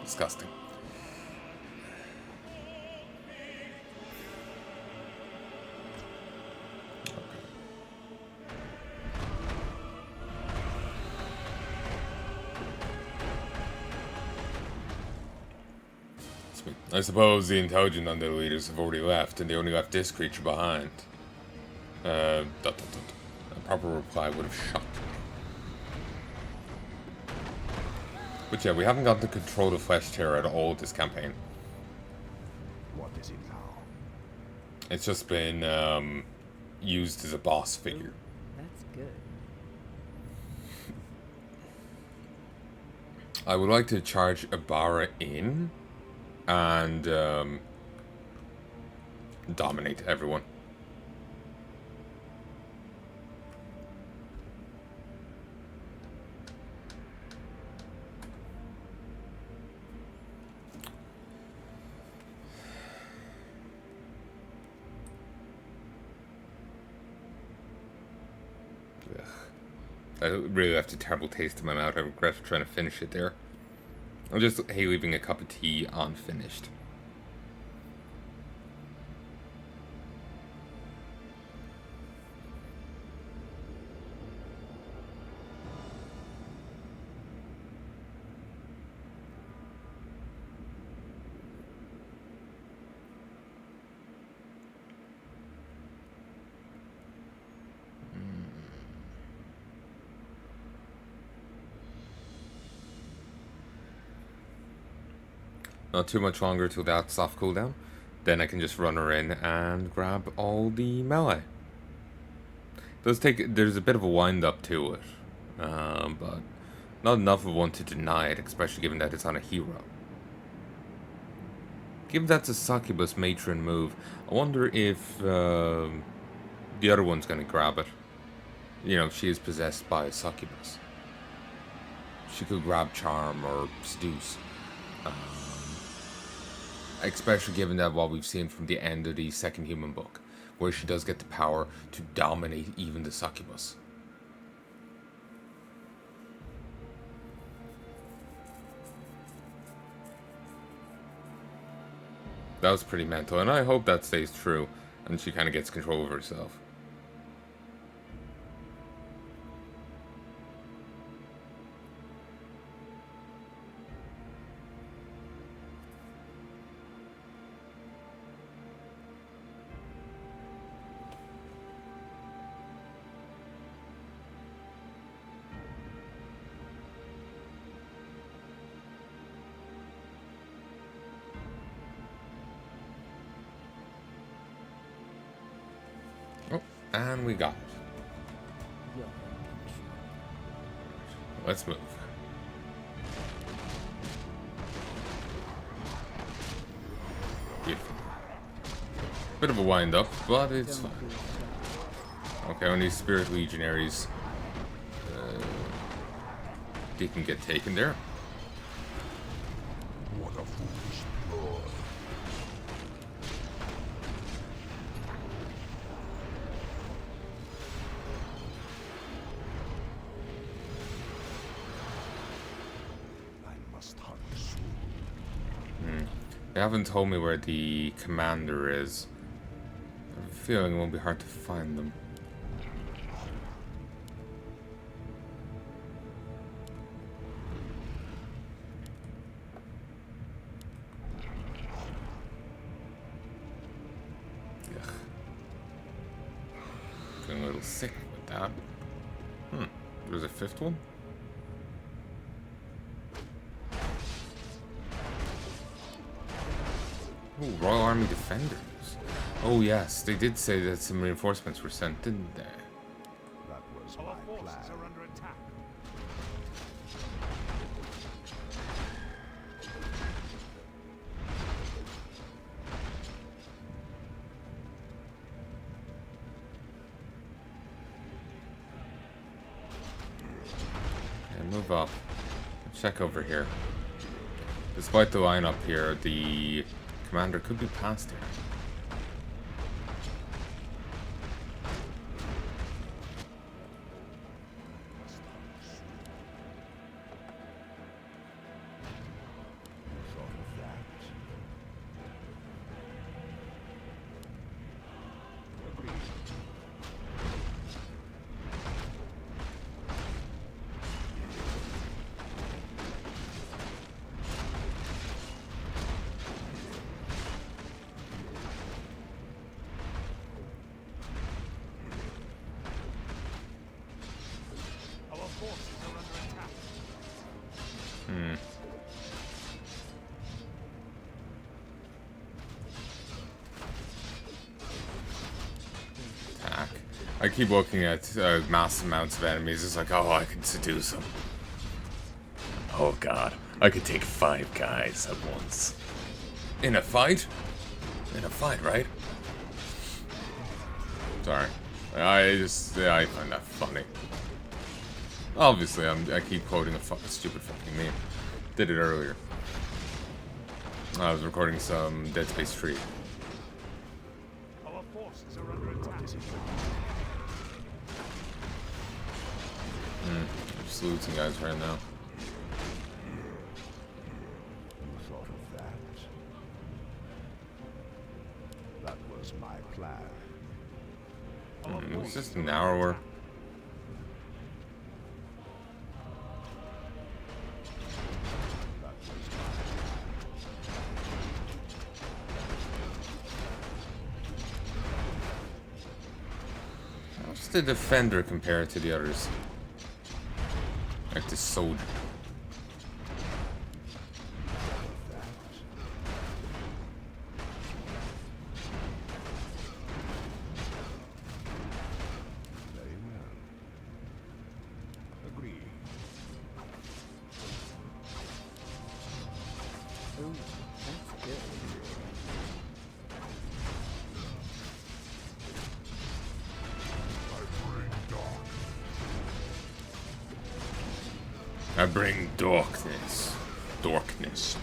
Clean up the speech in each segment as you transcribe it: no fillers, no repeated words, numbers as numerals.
Disgusting. I suppose the intelligent undead leaders have already left, and they only left this creature behind. A proper reply would have shocked me. But yeah, we haven't got to control the flesh tear at all this campaign. What is it now? It's just been used as a boss figure. That's good. I would like to charge Ibarra in and dominate everyone. Ugh. I really left a terrible taste in my mouth. I regret trying to finish it there. I'm just hate leaving a cup of tea unfinished. Not too much longer till that soft cooldown. Then I can just run her in and grab all the melee. There's a bit of a wind up to it, but not enough of one to deny it, especially given that it's on a hero. Given that's a succubus matron move, I wonder if the other one's gonna grab it. You know, if she is possessed by a succubus. She could grab charm or seduce. Especially given that what we've seen from the end of the second human book, where she does get the power to dominate even the succubus. That was pretty mental, and I hope that stays true, and she kind of gets control of herself. And we got it. Let's move. Beautiful. Bit of a wind up, but it's fine. Okay, only Spirit Legionaries. They can get taken there. What a foolish blow. They haven't told me where the commander is. I have a feeling it won't be hard to find them. Ugh. Feeling a little sick with that. There's a fifth one? Ooh, Royal Army Defenders. Oh yes, they did say that some reinforcements were sent, didn't they? That was my plan. Are under attack. And move up. Check over here. Despite the line up here, the commander could be past here. Hmm. Attack. I keep looking at massive amounts of enemies. It's like, oh, I can seduce them. Oh god, I could take 5 guys at once. In a fight? In a fight, right? Sorry. I find that funny. Obviously, I keep quoting a stupid fucking meme. Did it earlier. I was recording some Dead Space 3. Our forces are under attack. I'm just looting guys right now. You thought of that? That was my plan. It was just narrower. That was How's the defender compared to the others? Like the soldier. very well. Agree. Oh, that's good. I bring darkness. Darkness.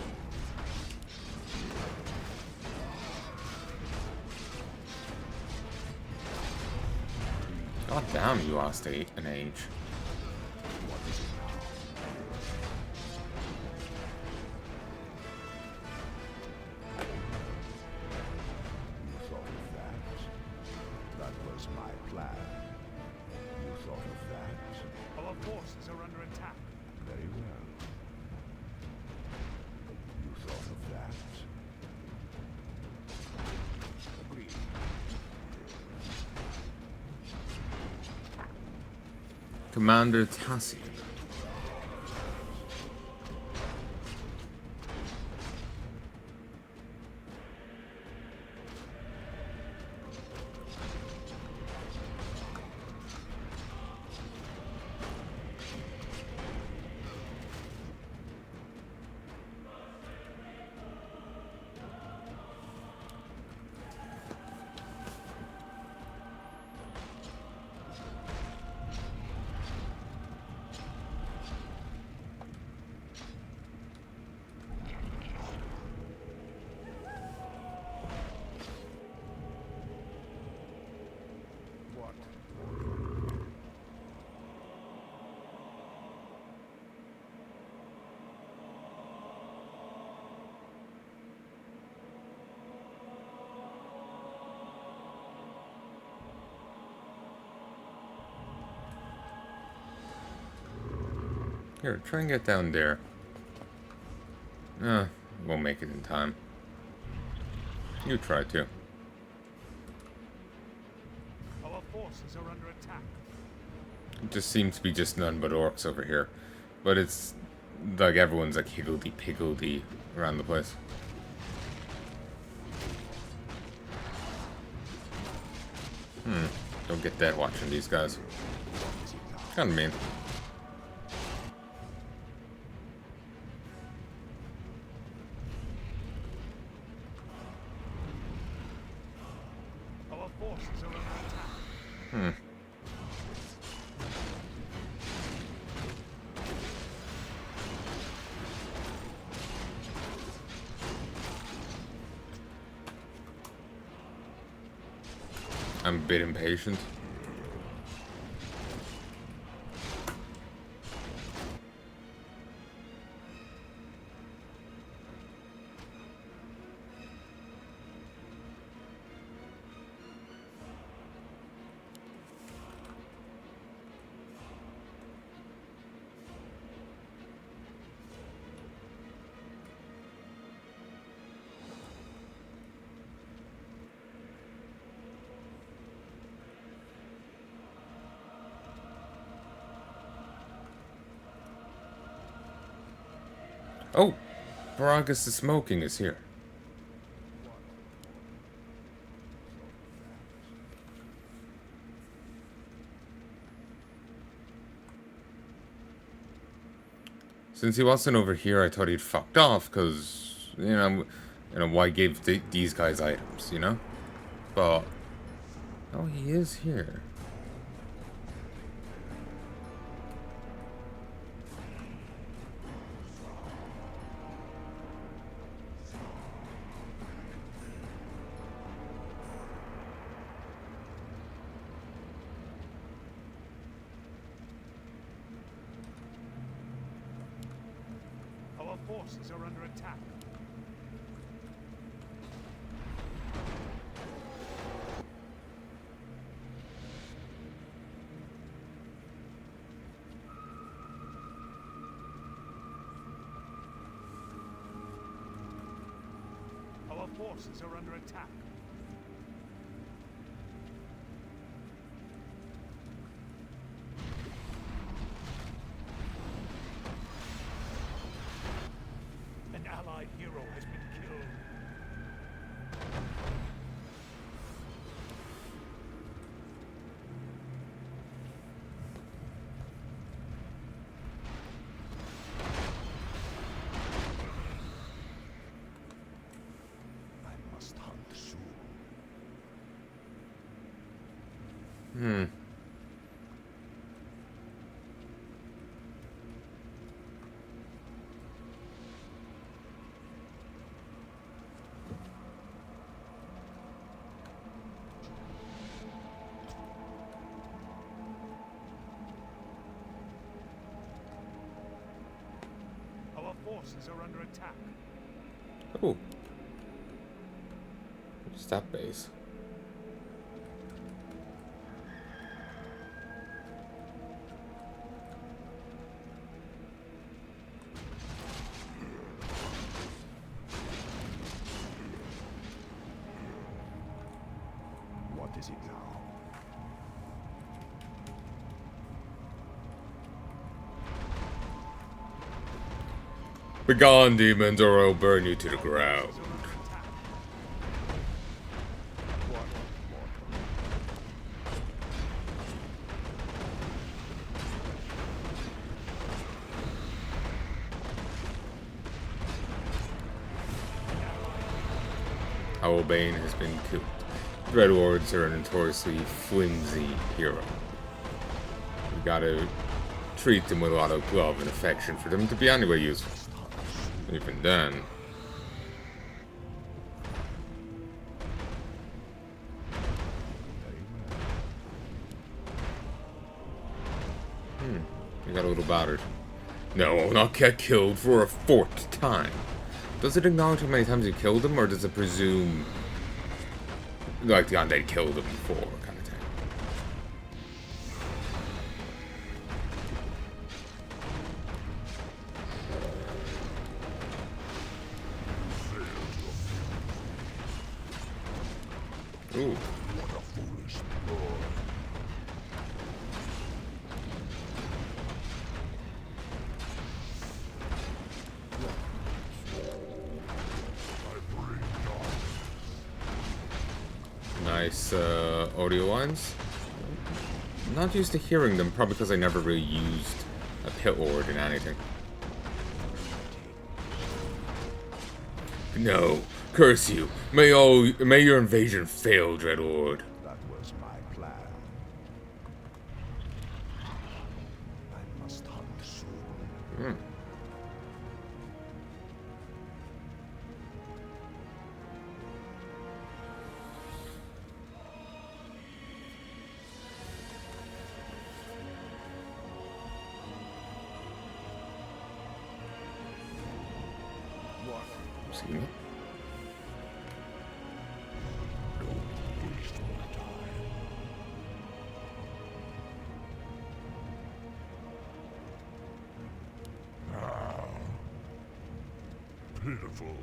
God damn, you lost an age. What is it now? You thought of that? That was my plan. You thought of that? Our forces are under attack. Very well. You thought of that? Agreed. Commander Tassi. What? Here, try and get down there. Won't make it in time. You try to. Our forces are under attack. It just seems to be just none but orcs over here. But it's like everyone's like higgledy-piggledy around the place. Don't get that watching these guys. Kinda mean. Our forces are under attack. I'm a bit impatient. Oh, Baragas the Smoking is here. Since he wasn't over here, I thought he'd fucked off, because, why give these guys items, you know? But, oh, he is here. Our forces are under attack. Our forces are under attack. An allied hero has been killed. I must hunt soon. Our forces are under attack. Oh. What's that base? What is it now? Begone, demons, or I'll burn you to the ground. Bane has been killed. Red Wards are a notoriously flimsy hero. We gotta treat them with a lot of love and affection for them to be anyway useful. Even then. You got a little battered. No, I'll not get killed for a fourth time. Does it acknowledge how many times you killed them, or does it presume, like, the undead killed them before, kind of thing? Ooh. Nice audio lines. I'm not used to hearing them, probably because I never really used a pit ward in anything. No, curse you. May your invasion fail, Dreadlord. That was my plan. I must hunt soon. See me? Pitiful.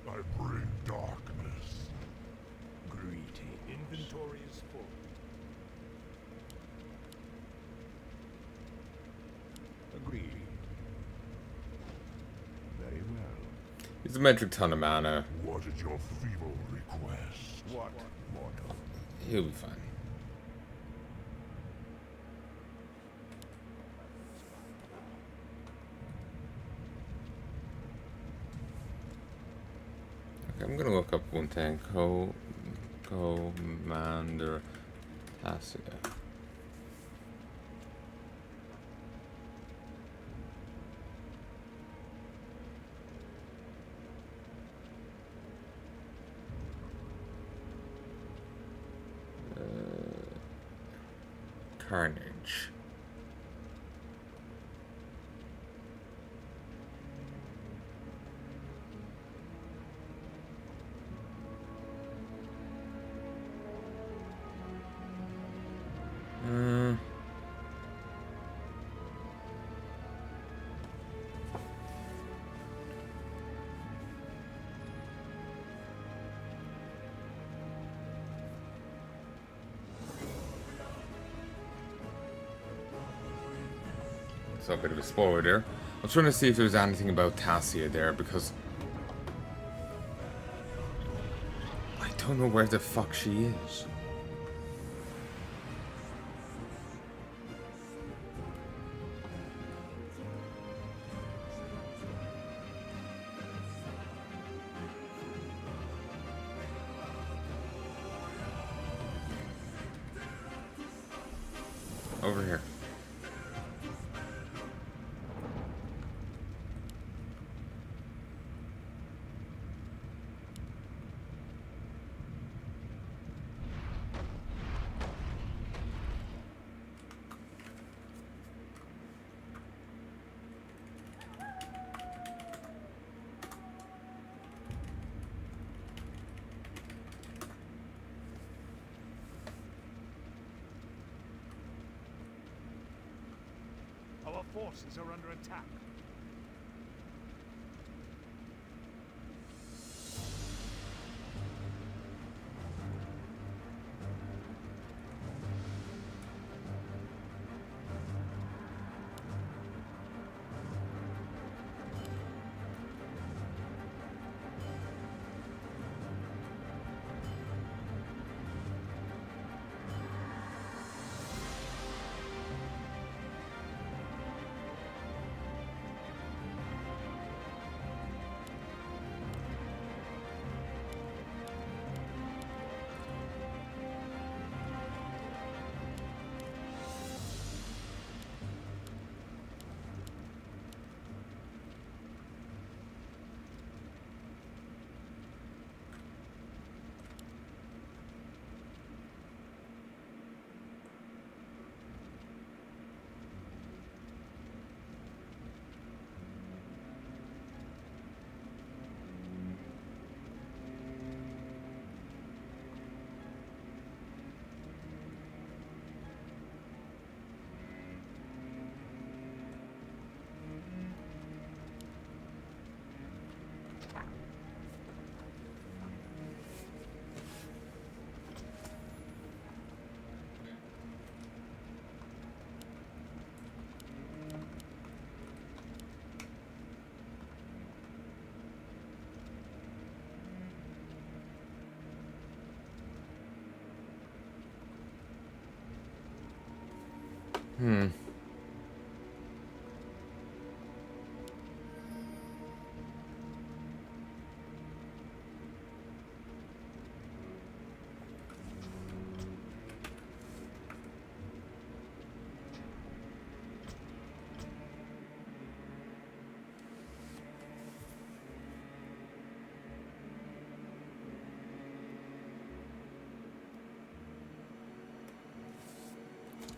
I bring darkness. Greeting. Inventory is full. It's a metric ton of mana. What is your feeble request? What, mortal? He'll be fine. Okay, I'm gonna look up one thing. Commander Heya. Carnage. So a bit of a spoiler there. I was trying to see if there was anything about Tassia there because I don't know where the fuck she is. Over here. Our forces are under attack.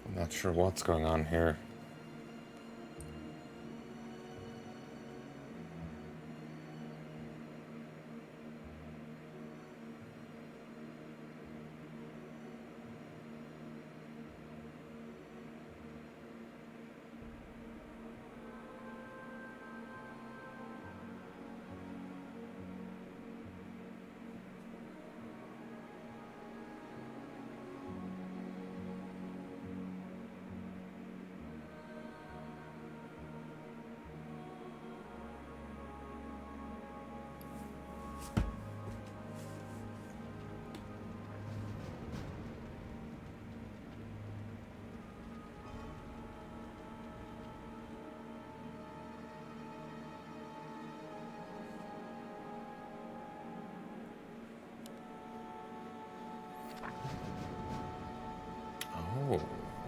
I'm not sure what's going on here.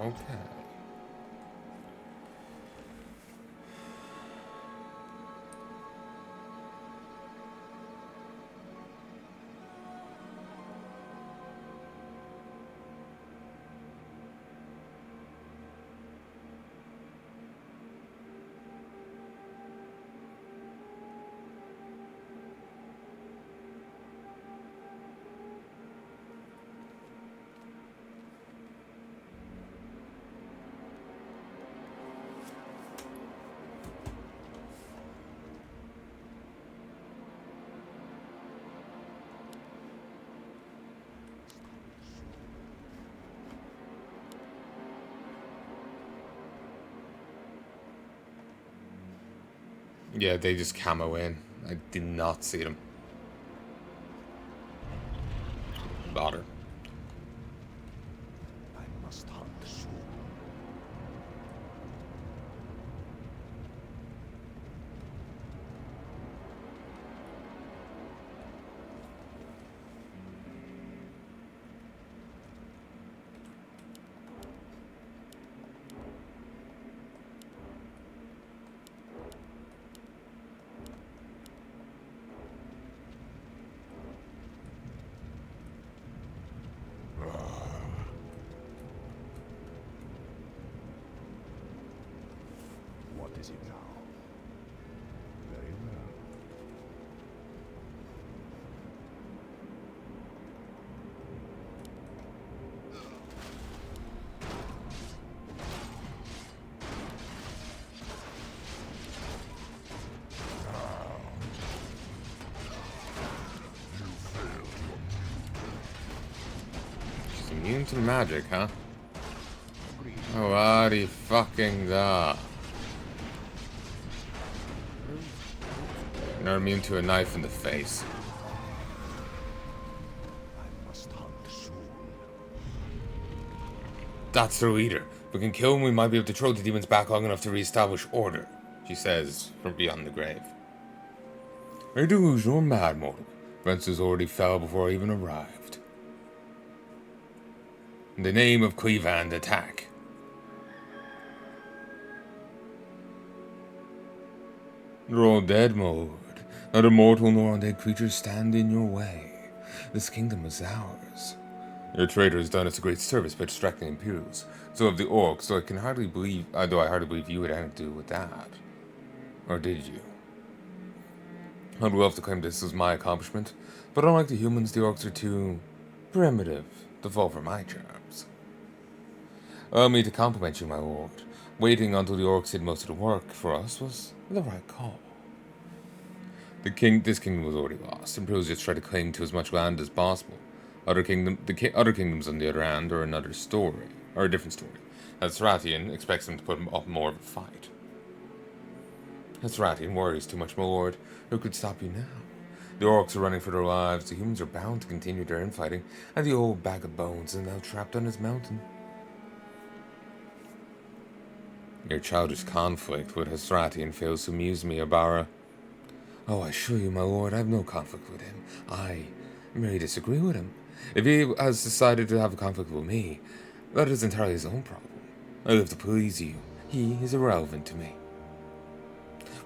Okay. Yeah, they just camo in. I did not see them. Bother. I must hunt soon. What is it now? Very well. She's immune to magic, huh? Oh, Adi fucking da. Not immune to a knife in the face. I must hunt soon. That's the leader. If we can kill him, we might be able to throw the demons back long enough to reestablish order, she says from beyond the grave. Are you delusional or mad, mortal? Fences already fell before I even arrived. In the name of Cleveland, attack. They're all dead, my lord. Neither mortal nor undead creatures stand in your way. This kingdom is ours. Your traitor has done us a great service by distracting Imperials. So have the orcs, though I hardly believe you had anything to do with that. Or did you? I'd love to claim this was my accomplishment, but unlike the humans, the orcs are too primitive to fall for my charms. Allow me to compliment you, my lord. Waiting until the orcs did most of the work for us was the right call. This kingdom was already lost. Imperials just tried to cling to as much land as possible. Other kingdoms, on the other hand, are another story, or a different story. As Rathian expects them to put up more of a fight. As Rathian worries too much, my lord. Who could stop you now? The orcs are running for their lives, the humans are bound to continue their infighting, and the old bag of bones is now trapped on his mountain. Your childish conflict with Hasratian fails to amuse me, Abara. Oh, I assure you, my lord, I have no conflict with him. I merely disagree with him. If he has decided to have a conflict with me, that is entirely his own problem. I live to please you. He is irrelevant to me.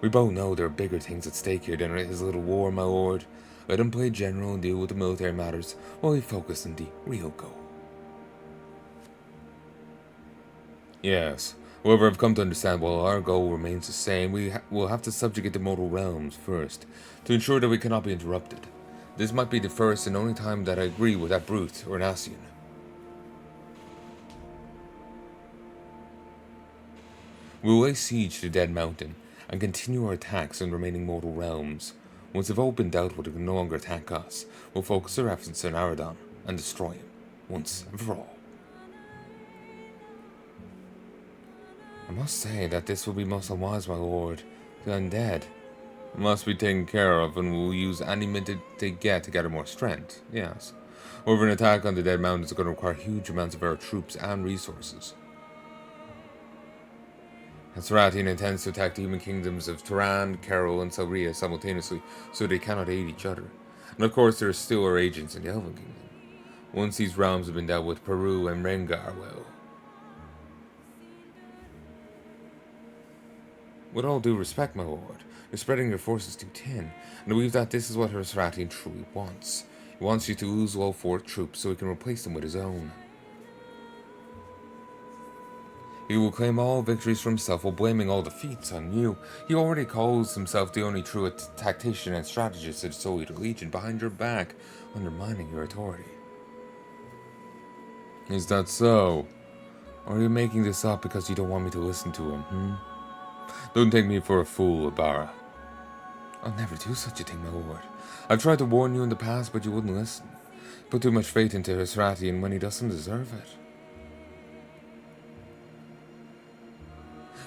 We both know there are bigger things at stake here than his little war, my lord. Let him play general and deal with the military matters while we focus on the real goal. Yes. However, I've come to understand while our goal remains the same, we will have to subjugate the mortal realms first, to ensure that we cannot be interrupted. This might be the first and only time that I agree with that brute, or Nassian. We will lay siege to Dead Mountain, and continue our attacks on the remaining mortal realms. Once they've all been dealt with and can no longer attack us, we'll focus our efforts on Aradon, and destroy him, once and for all. I must say that this will be most unwise, my lord. The undead must be taken care of, and we'll use any minute they get to gather more strength, yes. However, an attack on the Dead Mountain is going to require huge amounts of our troops and resources. Hasratian intends to attack the human kingdoms of Turan, Carol, and Salria simultaneously, so they cannot aid each other. And of course, there are still our agents in the Elven Kingdom. Once these realms have been dealt with, Peru and Rengar will. With all due respect, my lord, you're spreading your forces too thin, and I believe that this is what Hirasrati truly wants. He wants you to lose all 4 troops so he can replace them with his own. He will claim all victories for himself while blaming all defeats on you. He already calls himself the only true tactician and strategist of the Soul Eater Legion behind your back, undermining your authority. Is that so? Or are you making this up because you don't want me to listen to him, Don't take me for a fool, Ibarra. I'll never do such a thing, my lord. I've tried to warn you in the past, but you wouldn't listen. Put too much faith into Hirasrati, and when he doesn't deserve it.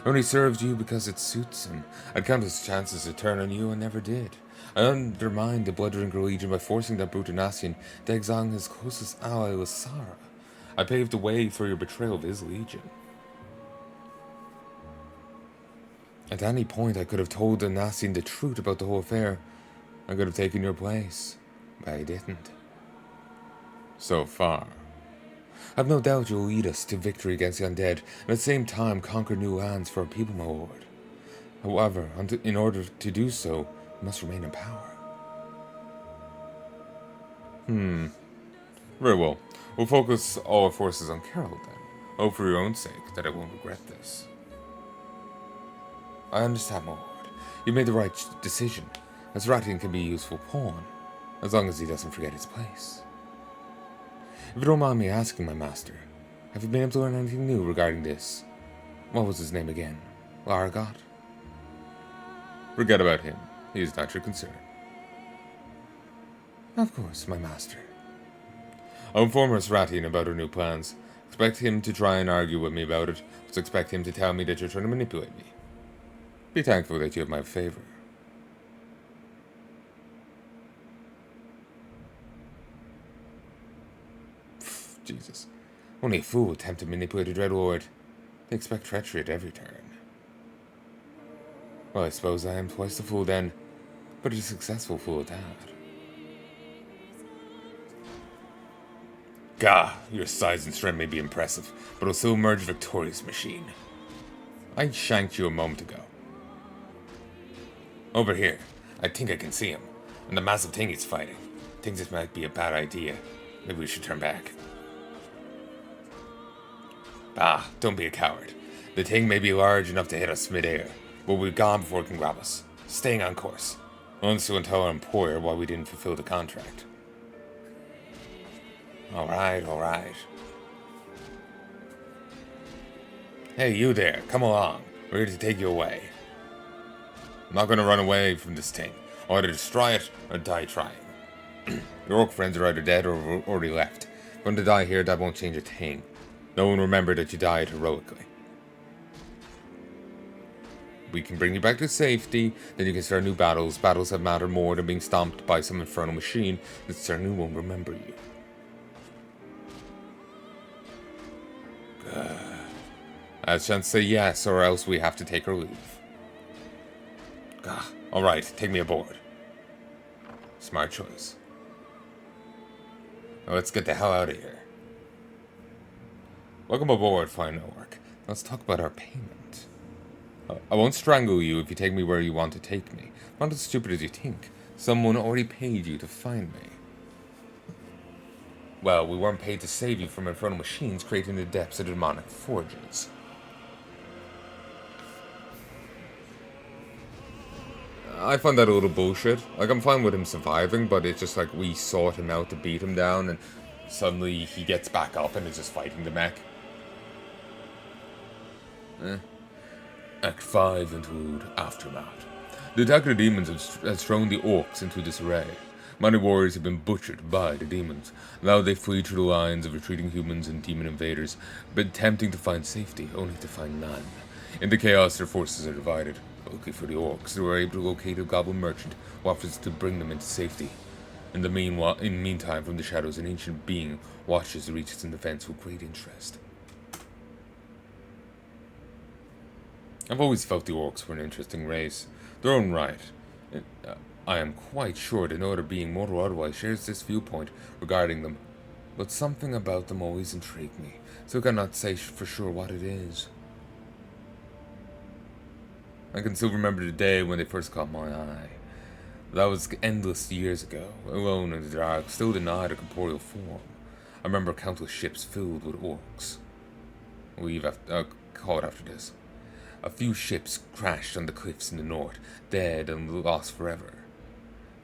Only served you because it suits him. I'd countless chances to turn on you and never did. I undermined the Blood-Drinker Legion by forcing that brute Nassian to exile his closest ally, Lysara. I paved the way for your betrayal of his legion. At any point, I could have told the Nassian the truth about the whole affair. I could have taken your place, but I didn't. So far. I've no doubt you'll lead us to victory against the undead, and at the same time conquer new lands for our people, my lord. However, in order to do so, you must remain in power. Very well. We'll focus all our forces on Carol then. Hope for your own sake that I won't regret this. I understand, my lord. You made the right decision. Azratian can be a useful pawn, as long as he doesn't forget his place. If you don't mind me asking, my master, have you been able to learn anything new regarding this? What was his name again? Laragot? Forget about him. He is not your concern. Of course, my master. I'll inform Hirasrati about our new plans. Expect him to try and argue with me about it, but expect him to tell me that you're trying to manipulate me. Be thankful that you have my favor. Jesus. Only a fool would attempt to manipulate a Dreadlord. They expect treachery at every turn. Well, I suppose I am twice the fool then, but a successful fool at that. Gah, your size and strength may be impressive, but will still emerge victorious, machine. I shanked you a moment ago. Over here. I think I can see him. And the massive thing he's fighting. Thinks this might be a bad idea. Maybe we should turn back. Ah, don't be a coward. The thing may be large enough to hit us mid-air, but we're gone before it can grab us. Staying on course. Once to tell our employer why we didn't fulfill the contract. Alright, alright. Hey, you there, come along. We're here to take you away. I'm not going to run away from this thing. I'll either destroy it or die trying. Your orc friends are either dead or already left. If you're going to die here, that won't change a thing. No one will remember that you died heroically. We can bring you back to safety, then you can start new battles. Battles that matter more than being stomped by some infernal machine that certainly won't remember you. I have a chance to say yes, or else we have to take our leave. Alright, take me aboard. Smart choice. Now let's get the hell out of here. Welcome aboard, fine orc. Let's talk about our payment. I won't strangle you if you take me where you want to take me. I'm not as stupid as you think. Someone already paid you to find me. Well, we weren't paid to save you from infernal machines creating the depths of demonic forges. I find that a little bullshit. Like, I'm fine with him surviving, but it's just like we sought him out to beat him down, and suddenly he gets back up and is just fighting the mech. Act 5 Interlude Aftermath. The attack of the demons has thrown the orcs into disarray. Many warriors have been butchered by the demons. Now they flee through the lines of retreating humans and demon invaders, but attempting to find safety, only to find none. In the chaos, their forces are divided. Luckily for the orcs, they were able to locate a goblin merchant who offers to bring them into safety. In the meantime, from the shadows, an ancient being watches the Regis in defense with great interest. I've always felt the orcs were an interesting race. Their own right. I am quite sure that no other being, mortal or otherwise, shares this viewpoint regarding them. But something about them always intrigued me, so I cannot say for sure what it is. I can still remember the day when they first caught my eye. That was endless years ago, alone in the dark, still denied a corporeal form. I remember countless ships filled with orcs. Caught after this. A few ships crashed on the cliffs in the north, dead and lost forever.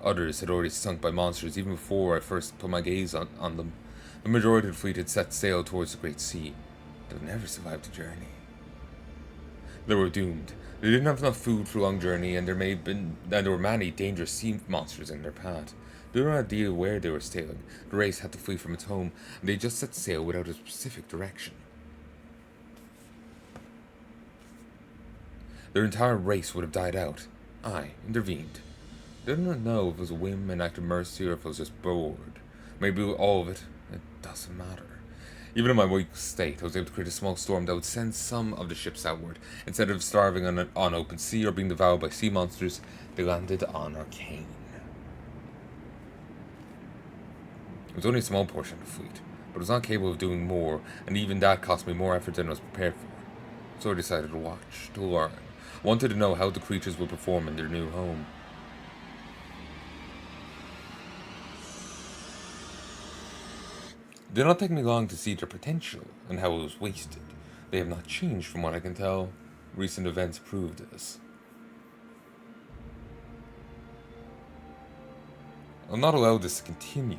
Others had already sunk by monsters even before I first put my gaze on them. The majority of the fleet had set sail towards the Great Sea. They would never survive the journey. They were doomed. They didn't have enough food for a long journey, and there were many dangerous sea monsters in their path. They had no idea where they were sailing. The race had to flee from its home, and they just set sail without a specific direction. Their entire race would have died out. I intervened. They did not know if it was a whim, an act of mercy, or if I was just bored. Maybe all of it. It doesn't matter. Even in my weak state, I was able to create a small storm that would send some of the ships outward. Instead of starving on open sea or being devoured by sea monsters, they landed on Arkain. It was only a small portion of the fleet, but it was not capable of doing more, and even that cost me more effort than I was prepared for. So I decided to watch, to learn. I wanted to know how the creatures would perform in their new home. It did not take me long to see their potential and how it was wasted. They have not changed from what I can tell. Recent events prove this. I'll not allow this to continue.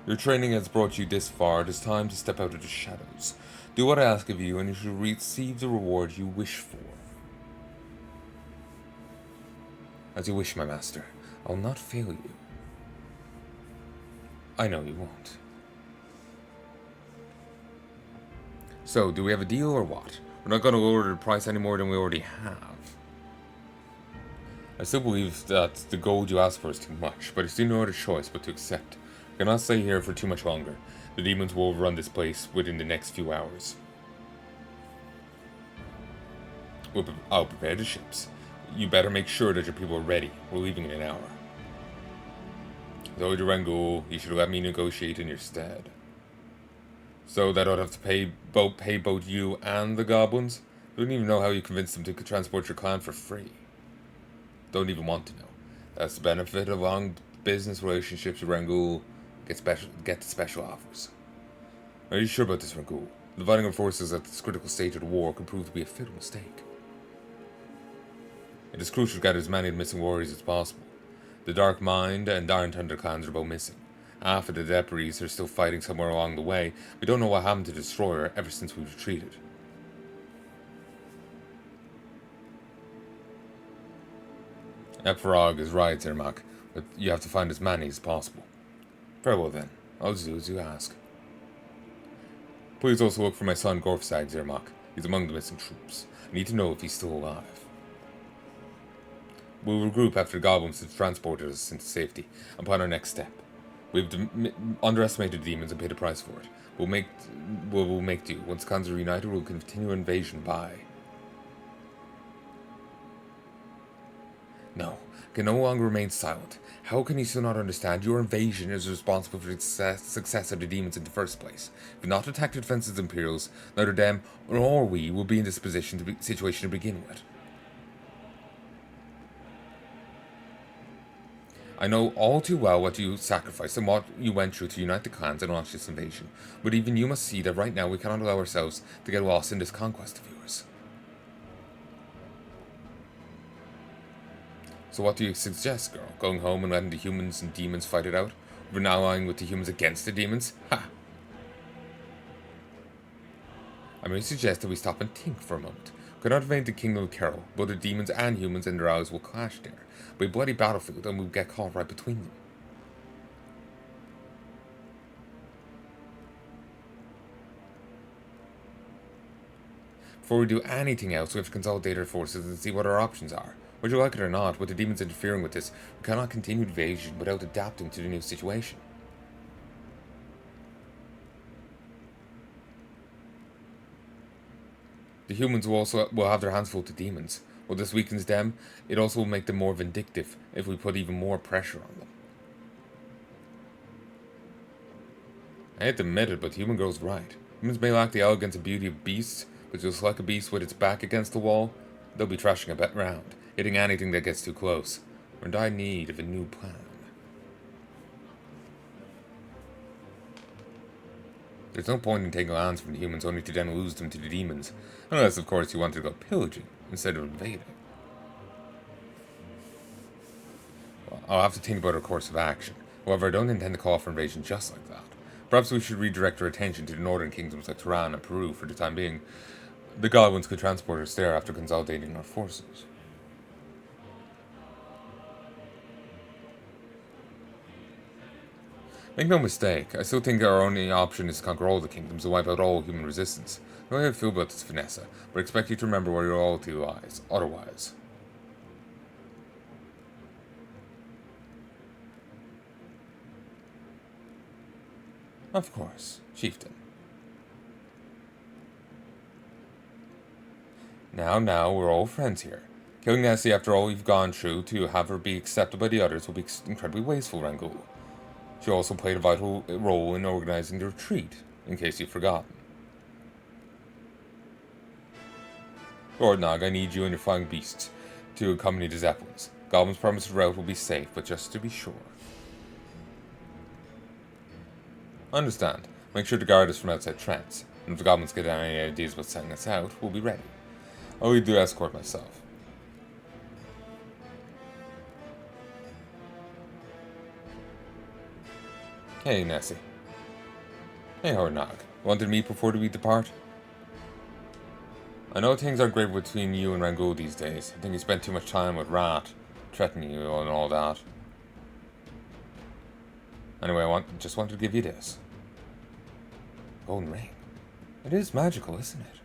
Your training has brought you this far. It is time to step out of the shadows. Do what I ask of you, and you shall receive the reward you wish for. As you wish, my master. I will not fail you. I know you won't. So, do we have a deal or what? We're not going to lower the price any more than we already have. I still believe that the gold you ask for is too much, but I see no other choice but to accept. I cannot stay here for too much longer. The demons will run this place within the next few hours. I'll prepare the ships. You better make sure that your people are ready. We're leaving in an hour. Zoe Durangul, you should let me negotiate in your stead. So that I'd have to pay both you and the goblins? I don't even know how you convinced them to transport your clan for free. Don't even want to know. That's the benefit of long business relationships with Rangul. Get the special offers. Are you sure about this, Rangul? Dividing our forces at this critical stage of the war could prove to be a fatal mistake. It is crucial to gather as many missing warriors as possible. The Dark Mind and Iron Thunder clans are both missing. Half of the debris are still fighting somewhere along the way. We don't know what happened to the Destroyer ever since we retreated. Ephrog is right, Zermak, but you have to find as many as possible. Very well then, I'll do as you ask. Please also look for my son Gorfsag, Zermak. He's among the missing troops. I need to know if he's still alive. We'll regroup after the goblins have transported us into safety and plan our next step. We've underestimated the demons and paid a price for it. We'll make do. Once clans are united, we'll continue our invasion by... No, I can no longer remain silent. How can you still not understand? Your invasion is responsible for the success of the demons in the first place. If not attacked the defenses of the Imperials, neither them nor we will be in this situation to begin with. I know all too well what you sacrificed and what you went through to unite the clans and launch this invasion, but even you must see that right now we cannot allow ourselves to get lost in this conquest of yours. So what do you suggest, girl? Going home and letting the humans and demons fight it out? We're now allying with the humans against the demons? Ha! I may suggest that we stop and think for a moment. We cannot invade the kingdom of Carol, but the demons and humans and their allies will clash there. It'll be a bloody battlefield and we'll get caught right between them. Before we do anything else, we have to consolidate our forces and see what our options are. Whether you like it or not, with the demons interfering with this, we cannot continue the invasion without adapting to the new situation. The humans will have their hands full to demons. While this weakens them, it also will make them more vindictive if we put even more pressure on them. I hate to admit it, but human girl's right. Humans may lack the elegance and beauty of beasts, but just like a beast with its back against the wall, They'll be trashing a bit round, hitting anything that gets too close. We're in dire need of a new plan. There's no point in taking lands from the humans only to then lose them to the demons. Unless, of course, you wanted to go pillaging instead of invading. Well, I'll have to think about our course of action. However, I don't intend to call for invasion just like that. Perhaps we should redirect our attention to the northern kingdoms like Tehran and Peru for the time being. The Godwins could transport us there after consolidating our forces. Make no mistake, I still think our only option is to conquer all the kingdoms and wipe out all human resistance. The way I feel about this, Vanessa, but I expect you to remember where your loyalty lies, otherwise. Of course, chieftain. Now, we're all friends here. Killing Nessie after all we've gone through to have her be accepted by the others will be incredibly wasteful, Rangul. She also played a vital role in organizing the retreat, in case you've forgotten. Lord Nog, I need you and your flying beasts to accompany the Zeppelins. Goblin's promised route will be safe, but just to be sure. Understand. Make sure to guard us from outside threats, and if the Goblins get any ideas about sending us out, we'll be ready. I'll lead the escort myself. Hey, Nessie. Hey, Hornog. Want to meet before we depart? I know things aren't great between you and Rangul these days. I think you spent too much time with Rat, threatening you and all that. Anyway, just wanted to give you this. Golden ring. It is magical, isn't it?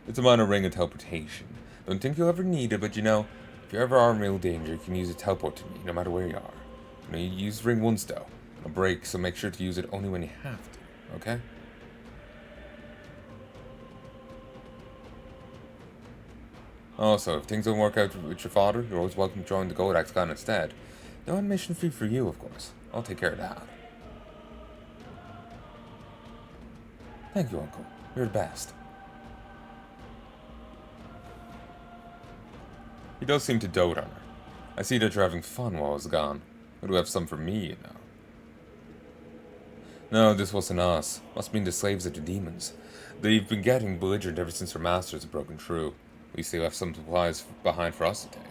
It's a minor ring of teleportation. Don't think you'll ever need it, but you know, if you ever are in real danger, you can use a teleport to me, no matter where you are. You know, you use the ring once though. It'll break, so make sure to use it only when you have to, okay? Also, if things don't work out with your father, you're always welcome to join the Goldax clan instead. No admission fee for you, of course. I'll take care of that. Thank you, Uncle. You're the best. He does seem to dote on her. I see that you're having fun while I was gone. Would have some for me, you know. No, this wasn't us. Must have been the slaves of the demons. They've been getting belligerent ever since their masters have broken through. At least they left some supplies behind for us to take.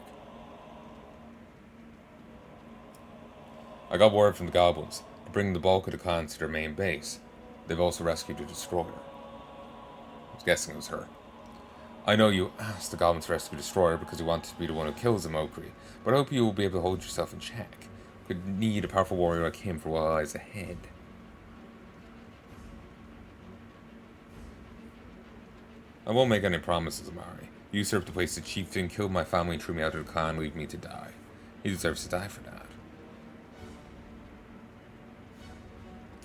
I got word from the goblins to bring the bulk of the clans to their main base. They've also rescued a destroyer. I was guessing it was her. I know you asked the goblins to rescue the destroyer because you wanted to be the one who kills the Mokri, but I hope you will be able to hold yourself in check. Could need a powerful warrior like him for what lies ahead. I won't make any promises, Amari. You usurped the place the chieftain, killed my family, and threw me out of the clan, leave me to die. He deserves to die for that.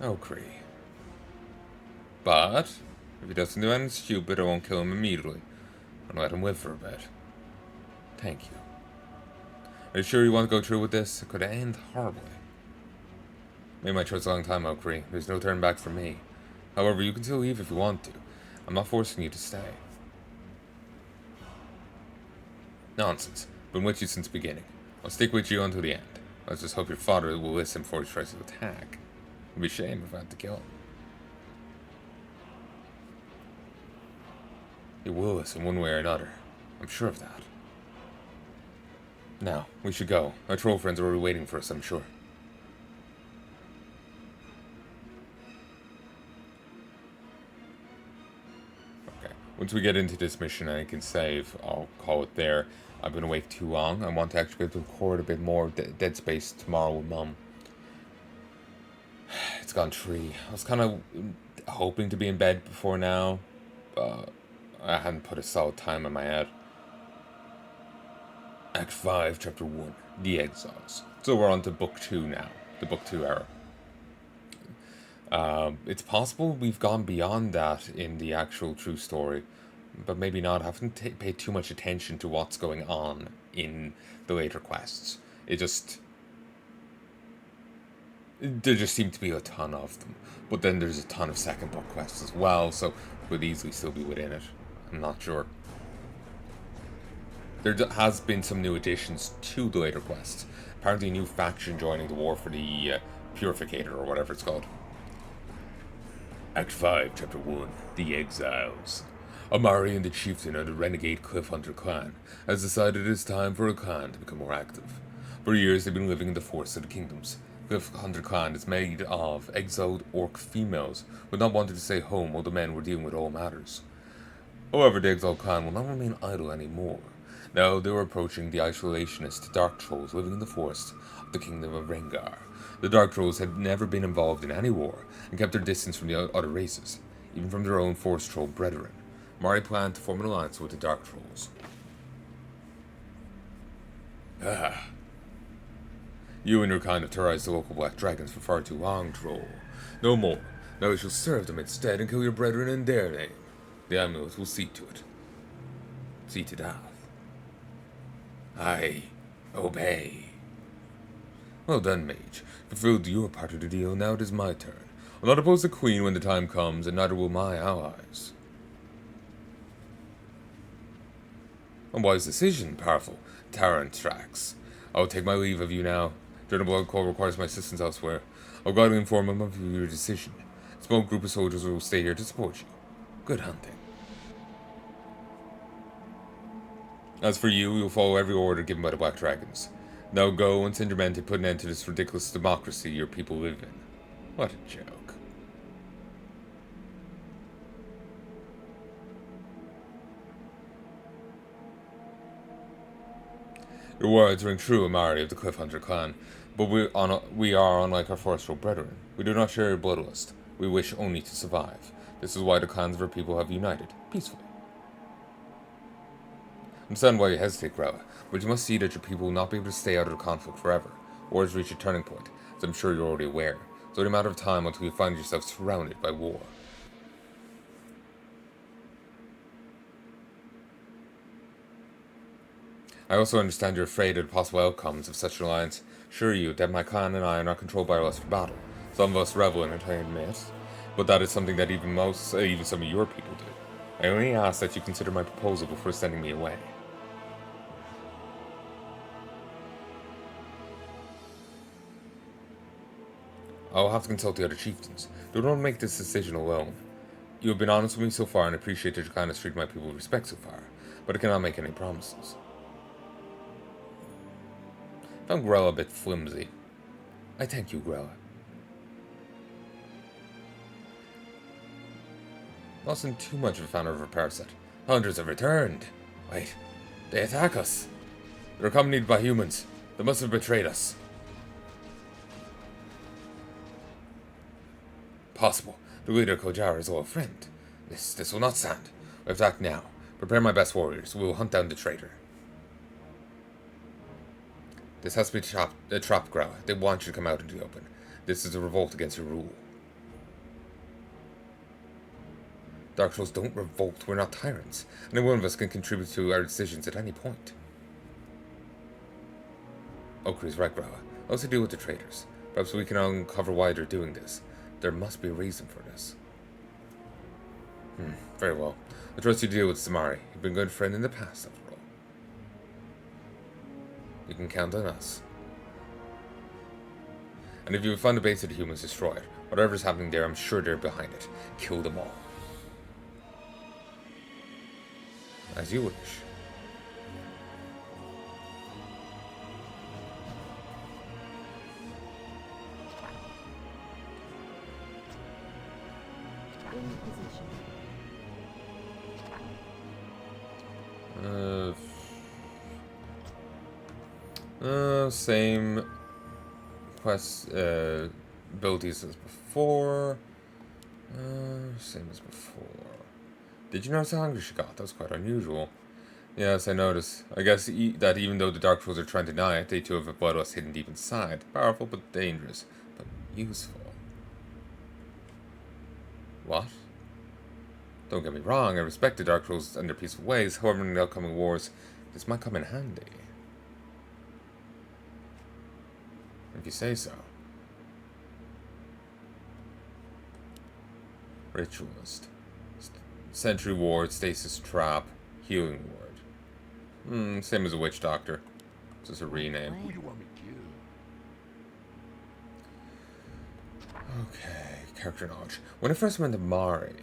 Oh, Kree. But, if he doesn't do anything stupid, I won't kill him immediately. I'll let him live for a bit. Thank you. Are you sure you want to go through with this? It could end horribly. Made my choice a long time, Kree. There's no turn back for me. However, you can still leave if you want to. I'm not forcing you to stay. Nonsense. Been with you since the beginning. I'll stick with you until the end. Let's just hope your father will listen before he tries to attack. It'd be a shame if I had to kill him. He will listen one way or another. I'm sure of that. Now, we should go. Our troll friends are already waiting for us, I'm sure. Okay. Once we get into this mission and I can save, I'll call it there. I've been awake too long. I want to actually be able to record a bit more Dead Space tomorrow with Mum. It's gone 3. I was kind of hoping to be in bed before now, but I hadn't put a solid time in my head. Act 5, Chapter 1, The Exiles. So we're on to Book 2 now, the Book 2 era. It's possible we've gone beyond that in the actual true story, but maybe not. I haven't paid too much attention to what's going on in the later quests. There just seem to be a ton of them. But then there's a ton of second book quests as well, so we could easily still be within it. I'm not sure. Has been some new additions to the later quests. Apparently a new faction joining the war for the Purificator, or whatever it's called. Act 5, Chapter 1, The Exiles. Amari and the chieftain of the renegade Cliffhunter clan has decided it is time for a clan to become more active. For years they've been living in the forests of the kingdoms. Cliffhunter clan is made of exiled orc females who not wanted to stay home while the men were dealing with all matters. However, the exiled clan will not remain idle anymore. Now they were approaching the isolationist dark trolls living in the forest of the kingdom of Rengar. The dark trolls had never been involved in any war and kept their distance from the other races, even from their own forest troll brethren. Mari planned to form an alliance with the dark trolls. You and your kind have terrorized the local black dragons for far too long, troll. No more. Now we shall serve them instead and kill your brethren in their name. The amulet will see to it. See to death. I obey. Well done, mage. Fulfilled your part of the deal, now it is my turn. I'll not oppose the queen when the time comes, and neither will my allies. A wise decision, powerful Taran tracks. I will take my leave of you now. General Blood Call requires my assistance elsewhere. I'll gladly inform him of your decision. A small group of soldiers will stay here to support you. Good hunting. As for you, you'll follow every order given by the Black Dragons. Now go and send your men to put an end to this ridiculous democracy your people live in. What a joke. Your words ring true, Amari of the Cliffhunter clan, but we are unlike our forestral brethren. We do not share your bloodlust. We wish only to survive. This is why the clans of our people have united, peacefully. I understand why you hesitate, Grella, but you must see that your people will not be able to stay out of the conflict forever. Wars reach a turning point, as I'm sure you're already aware. It's only a matter of time until you find yourself surrounded by war. I also understand you're afraid of the possible outcomes of such an alliance. Sure you that my clan and I are not controlled by our lust for battle. Some of us revel in it, I admit, but that is something that even some of your people do. I only ask that you consider my proposal before sending me away. I'll have to consult the other chieftains. Do not make this decision alone. You have been honest with me so far and appreciate that your clan has treated my people with respect so far, but I cannot make any promises. I found Grella a bit flimsy. I thank you, Grella. Wasn't too much of a fan of her repair set. Hunters have returned. Wait, they attack us. They're accompanied by humans. They must have betrayed us. Possible. The leader Kojara is all a friend. This will not stand. We have to act now. Prepare my best warriors. We will hunt down the traitor. This has to be a trap, Grella. They want you to come out into the open. This is a revolt against your rule. Dark Souls don't revolt. We're not tyrants. Any one of us can contribute to our decisions at any point. Oakley's right, Grella. Let's deal with the traitors. Perhaps we can uncover why they're doing this. There must be a reason for this. Very well. I trust you to deal with Samari. You've been a good friend in the past, after all. You can count on us. And if you find a base of the humans, destroy it. Whatever's happening there, I'm sure they're behind it. Kill them all. As you wish. In position. Same quest abilities as before. Same as before. Did you notice how hungry she got? That was quite unusual. Yes, I noticed. I guess that even though the Dark Trolls are trying to deny it, they too have a bloodlust hidden deep inside. Powerful but dangerous. But useful. What? Don't get me wrong, I respect the Dark Trolls and their peaceful ways, however in the upcoming wars, this might come in handy. If you say so. Ritualist. Sentry ward, stasis trap, healing ward. Same as a witch doctor. Just a rename. Who do you want me to kill? Okay, character knowledge. When I first went to Mari,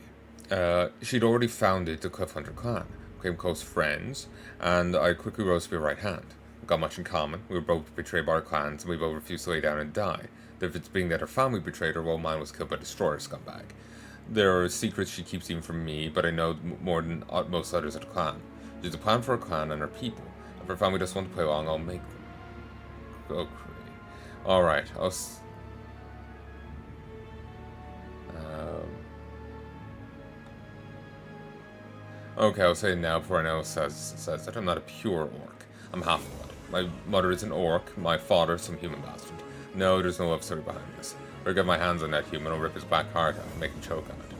she'd already founded the Cliffhunter clan, became close friends, and I quickly rose to be a right hand. We got much in common. We were both betrayed by our clans, and we both refused to lay down and die. The difference being that her family betrayed her, while mine was killed by Destroyer scumbag. There are secrets she keeps even from me, but I know more than most others of the clan. She has a plan for her clan and her people. If her family doesn't want to play along, I'll make them. Go crazy. Alright, okay, I'll say it now before anyone else says that I'm not a pure orc. I'm half-blood. My mother is an orc, my father some human bastard. No, there's no love story behind this. If I get my hands on that human, I'll rip his black heart out and make him choke on it.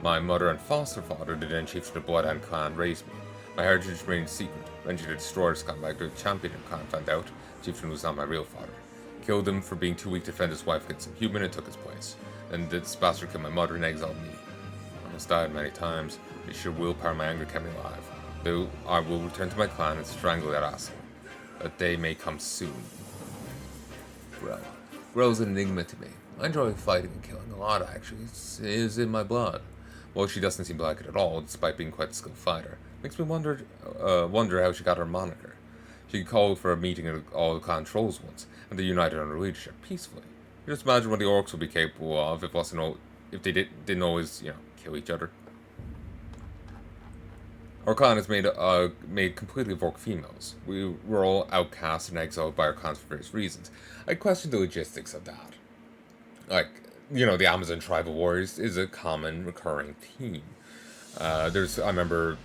My mother and foster father, the then chief of the Bloodhound clan, raised me. My heritage remained secret. Eventually the Destroyer scumbag, the champion of clan, found out the chieftain was not my real father. Killed him for being too weak to defend his wife against some human and took his place. Then this bastard killed my mother and exiled me. I almost died many times. The sheer willpower of my anger kept me alive. Though I will return to my clan and strangle that asshole. That day may come soon. Grell's an enigma to me. I enjoy fighting and killing a lot, actually. It is in my blood. Well, she doesn't seem to like it at all, despite being quite a skilled fighter. Makes me wonder how she got her moniker. She called for a meeting of all the clan trolls once, and they united under leadership, peacefully. You just imagine what the orcs would be capable of if they didn't always, kill each other. Our clan is made completely of orc females. We were all outcast and exiled by our clans for various reasons. I questioned the logistics of that. Like, the Amazon tribal warriors is a common recurring theme. I remember,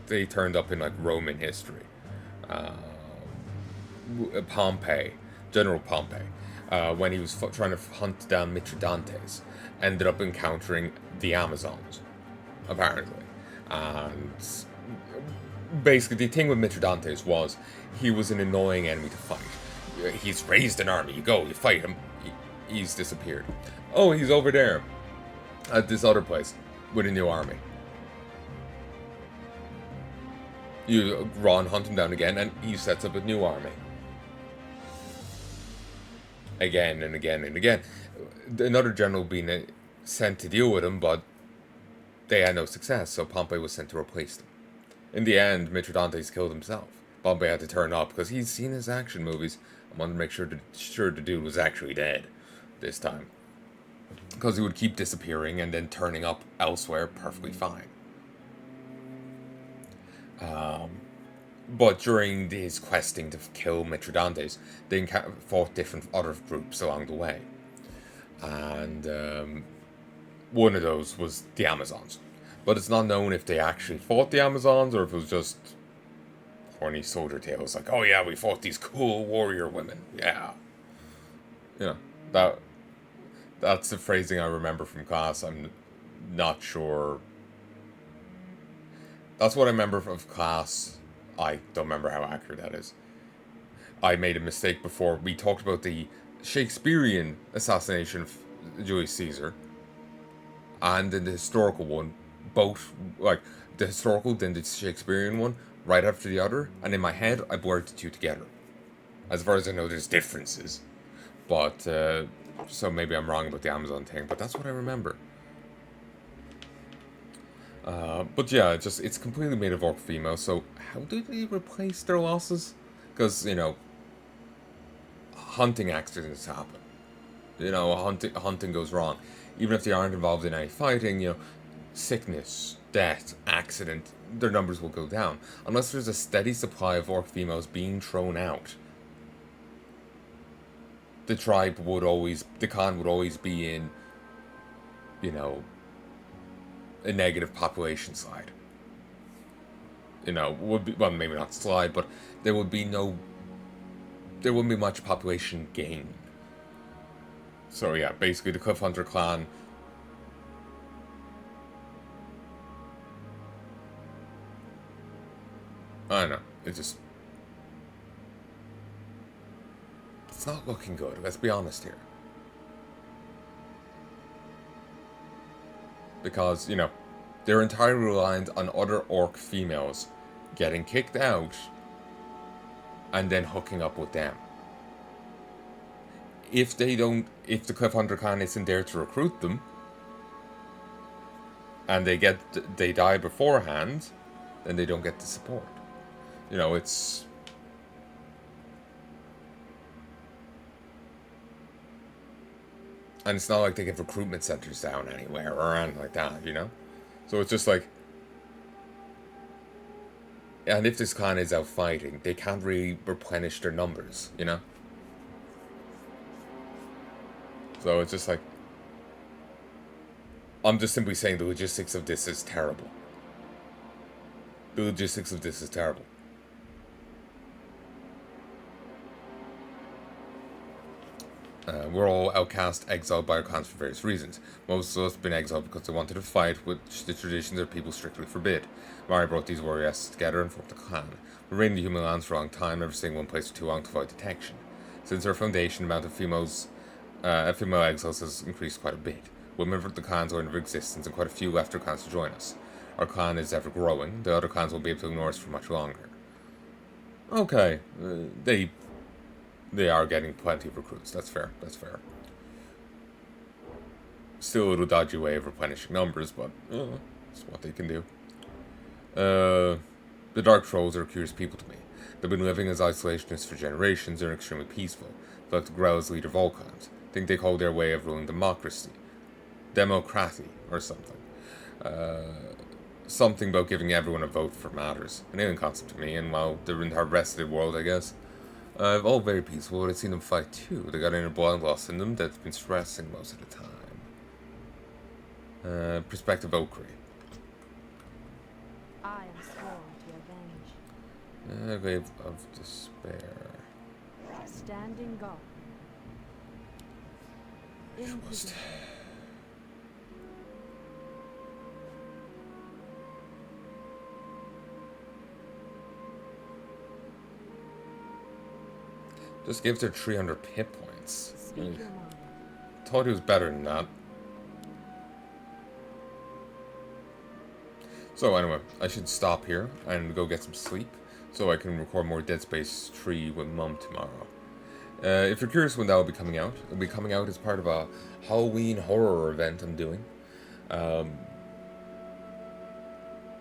they turned up in, Roman history. Pompey, General Pompey, when he was trying to hunt down Mithridates, ended up encountering the Amazons, apparently. And basically, the thing with Mithridates was he was an annoying enemy to fight. He's raised an army. You go, you fight him. He's disappeared. Oh, he's over there at this other place with a new army. You run, hunt him down again, and he sets up a new army. Again and again and again. Another general being sent to deal with him, but they had no success, so Pompey was sent to replace them. In the end, Mithridates killed himself. Pompey had to turn up because he's seen his action movies and wanted to make sure the dude was actually dead this time. Because he would keep disappearing and then turning up elsewhere perfectly fine. But during his questing to kill Mithridates, they fought different other groups along the way. And one of those was the Amazons. But it's not known if they actually fought the Amazons or if it was just horny soldier tales. Like, oh yeah, we fought these cool warrior women. Yeah. That's the phrasing I remember from class. I'm not sure. That's what I remember of class. I don't remember how accurate that is. I made a mistake before. We talked about the Shakespearean assassination of Julius Caesar and then the historical one. Both, the historical, then the Shakespearean one, right after the other. And in my head, I blurred the two together. As far as I know, there's differences. But, so maybe I'm wrong about the Amazon thing, but that's what I remember. But yeah, it's completely made of orc female, so how do they replace their losses? Because, hunting accidents happen. Hunting goes wrong. Even if they aren't involved in any fighting, sickness, death, accident, their numbers will go down. Unless there's a steady supply of orc females being thrown out. The clan would always be in, a negative population slide. Would be, well, maybe not slide, but there wouldn't be much population gain. So yeah, basically the Cliffhunter clan I don't know, it's not looking good, let's be honest here. Because, they're entirely reliant on other orc females getting kicked out and then hooking up with them. If the Cliff Hunter clan isn't there to recruit them, and they die beforehand, then they don't get the support. You know, it's... And it's not like they get recruitment centers down anywhere or anything like that, you know? So it's just like... And if this clan is out fighting, they can't really replenish their numbers, you know? So it's just like... I'm just simply saying the logistics of this is terrible. The logistics of this is terrible. We're all outcast, exiled by our clans for various reasons. Most of us have been exiled because they wanted to fight, which the traditions of people strictly forbid. Mari brought these warriors together and formed a clan. We reigned the human lands for a long time, never staying in one place for too long to avoid detection. Since our foundation, the amount of female exiles has increased quite a bit. Women of the clans are in existence, and quite a few left their clans to join us. Our clan is ever growing. The other clans won't be able to ignore us for much longer. Okay, they are getting plenty of recruits. That's fair. That's fair. Still a little dodgy way of replenishing numbers, but it's what they can do. The Dark Trolls are curious people to me. They've been living as isolationists for generations and are extremely peaceful. They like to grow as leader of all clans. Think they call their way of ruling democracy, or something. Something about giving everyone a vote for matters. An alien concept to me, and while they're in the rest of the world, I guess. All very peaceful, but I've seen them fight too. They got inner bloodlust in them that's been stressing most of the time. Perspective Okri. I am sworn to avenge. Grave of Despair. Standing guard. In position. Just gives her 300 hit points. Speak your mind. Thought he was better than that. So anyway, I should stop here and go get some sleep so I can record more Dead Space 3 with Mum tomorrow. If you're curious when that will be coming out, it'll be coming out as part of a Halloween horror event I'm doing.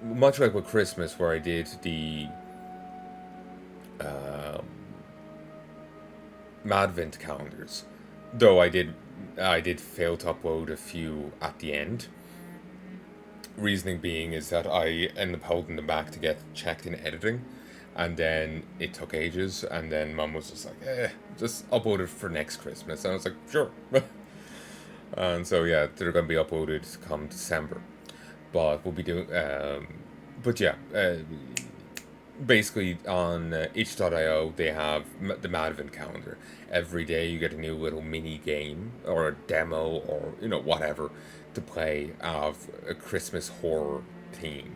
Much like with Christmas, where I did the Advent calendars, though I did fail to upload a few at the end. Reasoning being is that I ended up holding them back to get checked in editing, and then it took ages, and then Mum was just like, just upload it for next Christmas, and I was like, sure. And so yeah, they're going to be uploaded come December, but we'll be doing, basically on itch.io they have the Advent calendar. Every day you get a new little mini game or a demo or whatever to play of a Christmas horror theme.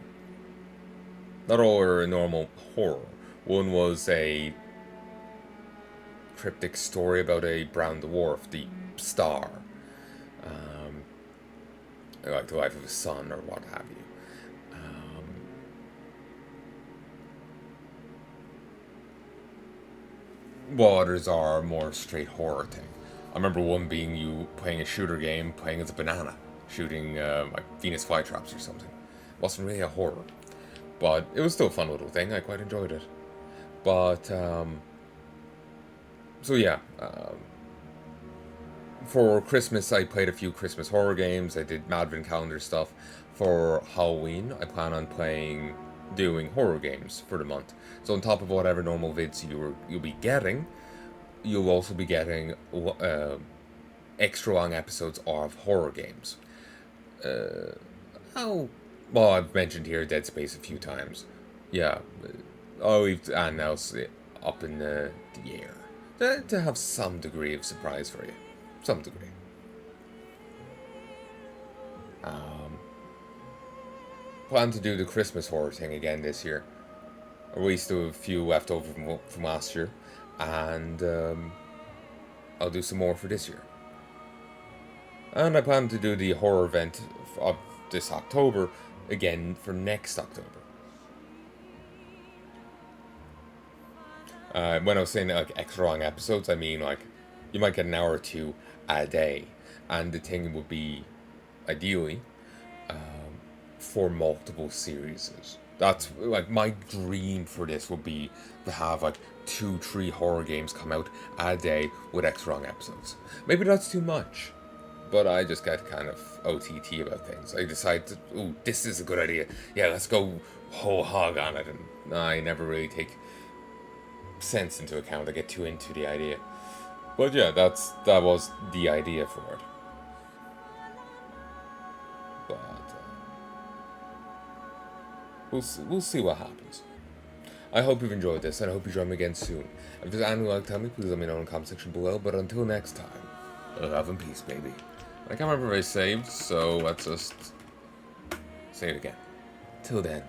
Not all are a normal horror. One was a cryptic story about a brown dwarf, the star, like the life of a son or what have you. While others are more straight horror thing. I remember one being you playing a shooter game, playing as a banana, shooting like Venus flytraps or something. It wasn't really a horror, but it was still a fun little thing. I quite enjoyed it. But so yeah, for Christmas I played a few Christmas horror games. I did Advent calendar stuff. For Halloween, I plan on doing horror games for the month. So on top of whatever normal vids you'll be getting, you'll also be getting extra long episodes of horror games. Well, I've mentioned here Dead Space a few times. Yeah, I'll leave anything else up in the air to have some degree of surprise for you. Some degree. Plan to do the Christmas horror thing again this year. We still have a few left over from last year, and I'll do some more for this year. And I plan to do the horror event of this October again for next October. When I was saying like extra long episodes, I mean like you might get an hour or two a day, and the thing would be ideally for multiple series. That's like my dream for this would be to have like 2, 3 horror games come out a day with extra long episodes. Maybe that's too much, but I just get kind of OTT about things. I decide, ooh, this is a good idea. Yeah, let's go whole hog on it, and I never really take sense into account. I get too into the idea. But yeah, that was the idea for it. But we'll see what happens. I hope you've enjoyed this, and I hope you join me again soon. If there's anything you'd like to tell me, please let me know in the comment section below. But until next time, love and peace, baby. I can't remember if I saved, so let's just say it again. Till then.